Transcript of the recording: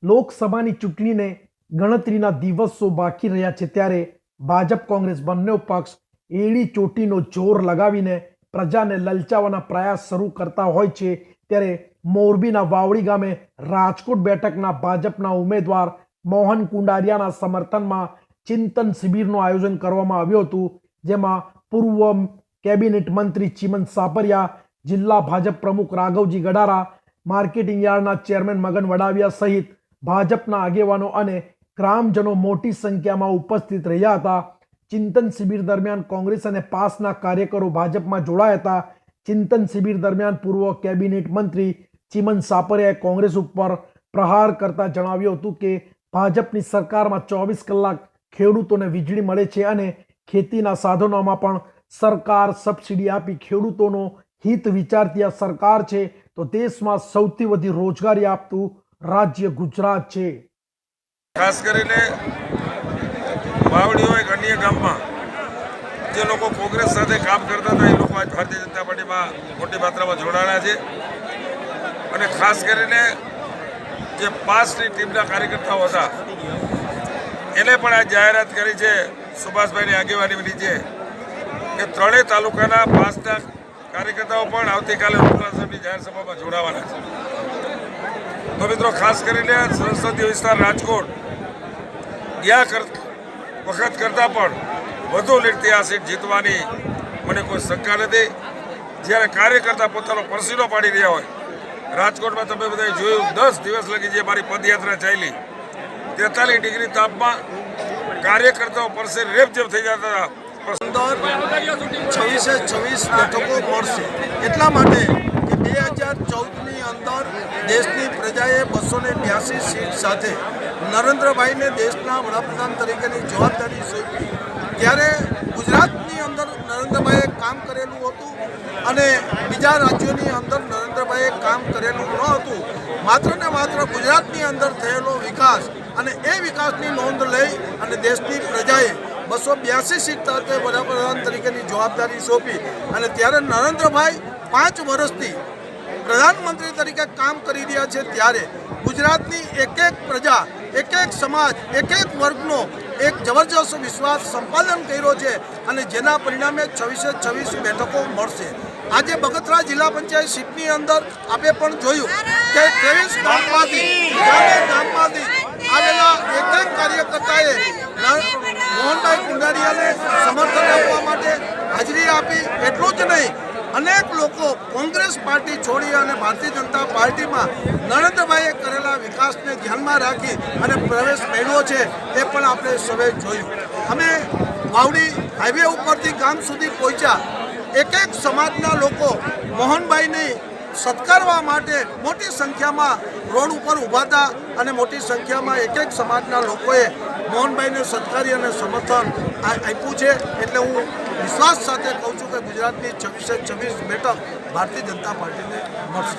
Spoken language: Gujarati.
લોકસભાની ચૂંટણીને ગણતરીના દિવસો બાકી રહ્યા છે ત્યારે ભાજપ કોંગ્રેસ બંને પક્ષ એડી ચોટીનો જોર લગાવીને પ્રજાને લલચાવવાના પ્રયાસ શરૂ કરતા હોય છે ત્યારે મોરબીના વાવડી ગામે રાજકોટ બેઠકના ભાજપના ઉમેદવાર મોહન કુંડારિયાના સમર્થનમાં ચિંતન શિબિરનું આયોજન કરવામાં આવ્યું હતું, જેમાં પૂર્વ કેબિનેટ મંત્રી ચીમન સાપરિયા, જિલ્લા ભાજપ પ્રમુખ રાઘવજી ગડારા, માર્કેટિંગ યાર્ડના ચેરમેન મગન વડાવિયા સહિત ભાજપના આગેવાનો અને ગ્રામજનો મોટી સંખ્યામાં ઉપસ્થિત રહ્યા હતા. ચિંતન શિબિર દરમિયાન કોંગ્રેસ અને પાસના કાર્યકરો ભાજપમાં જોડાયા હતા. ચિંતન શિબિર દરમિયાન પૂર્વ કેબિનેટ મંત્રી ચીમન સાપરિયાએ કોંગ્રેસ ઉપર પ્રહાર કરતા જણાવ્યું હતું કે ભાજપની સરકારમાં 24 કલાક ખેડૂતોને વીજળી મળે છે અને ખેતીના સાધનોમાં પણ સરકાર સબસિડી આપી ખેડૂતોનો હિત વિચારતી આ સરકાર છે, તો દેશમાં સૌથી વધુ રોજગારી આપતું રાજ્ય ગુજરાત છે. ખાસ કરીને વાવડી હોય કે અન્ય ગામમાં જે લોકો કોંગ્રેસ સાથે કામ કરતા હતા એ લોકો આજ ભારતીય જનતા પાર્ટીમાં મોટી માત્રામાં જોડાણા છે અને ખાસ કરીને જે પાસની ટીમના કાર્યકર્તાઓ હતા એને પણ આ જાહેરાત કરી છે સુભાષભાઈની આગેવાની નીચે કે ત્રણેય તાલુકાના પાસના કાર્યકર્તાઓ પણ આવતીકાલે સાહેબની જાહેર સભામાં જોડાવાના છે. તો મિત્રો, ખાસ કરીને સંસદીય વિસ્તાર રાજકોટ ગયા વખત કરતાં પણ વધુ લીડથી આ સીટ જીતવાની મને કોઈ શંકા નથી. જ્યારે કાર્યકર્તા પોતાનો પરસીનો પાડી રહ્યા હોય, રાજકોટમાં તમે બધાએ જોયું 10 દિવસ લગી જે મારી પદયાત્રા ચાલી 43 ડિગ્રી તાપમાં કાર્યકર્તાઓ પરસે રેપઝેપ થઈ જતા હતા. 26 બેઠકો મળશે એટલા માટે કે 2014ની અંદર દેશની પ્રજાએ 282 સીટ સાથે નરેન્દ્રભાઈને દેશના વડાપ્રધાન તરીકેની જવાબદારી સોંપી. ત્યારે ગુજરાતની અંદર નરેન્દ્રભાઈએ કામ કરેલું હતું અને બીજા રાજ્યોની અંદર નરેન્દ્રભાઈએ કામ કરેલું ન હતું. માત્ર ને માત્ર ગુજરાતની અંદર થયેલો વિકાસ અને એ વિકાસની નોંધ લઈ અને દેશની પ્રજાએ 282 સીટ સાથે વડાપ્રધાન તરીકેની જવાબદારી સોંપી અને ત્યારે નરેન્દ્રભાઈ 5 વર્ષથી પ્રધાનમંત્રી તરીકે કામ કરી રહ્યા છે. ત્યારે ગુજરાતની એક પ્રજા, એક સમાજ, એક વર્ગનો એક જબરજસ્ત વિશ્વાસ સંપાદન કર્યો છે અને જેના પરિણામે 26 બેઠકો મળશે. આજે બગસરા જિલ્લા પંચાયત સીટની અંદર આપણે પણ જોયું કે 23 ગામમાંથી આવેલા એક કાર્યકર્તાએ મોહનભાઈ કુંડારિયાને સમર્થન આપવા માટે હાજરી આપી. એટલું જ નહીં, અનેક લોકો કોંગ્રેસ પાર્ટી છોડી અને ભારતીય જનતા પાર્ટીમાં નરેન્દ્રભાઈએ કરેલા વિકાસને ધ્યાનમાં રાખી અને પ્રવેશ મેળવ્યો છે એ પણ આપણે સૌએ જોયું. અમે વાવડી હાઈવે ઉપરથી ગામ સુધી પહોંચ્યા. એક સમાજના લોકો મોહનભાઈની સત્કારવા માટે મોટી સંખ્યામાં રોડ ઉપર ઊભા હતા અને મોટી સંખ્યામાં એક સમાજના લોકોએ મોહનભાઈને સત્કારી અને સમર્થન આપ્યું છે. એટલે હું વિશ્વાસ સાથે કહું છું કે ગુજરાતની 26 બેઠક ભારતીય જનતા પાર્ટીને મળશે.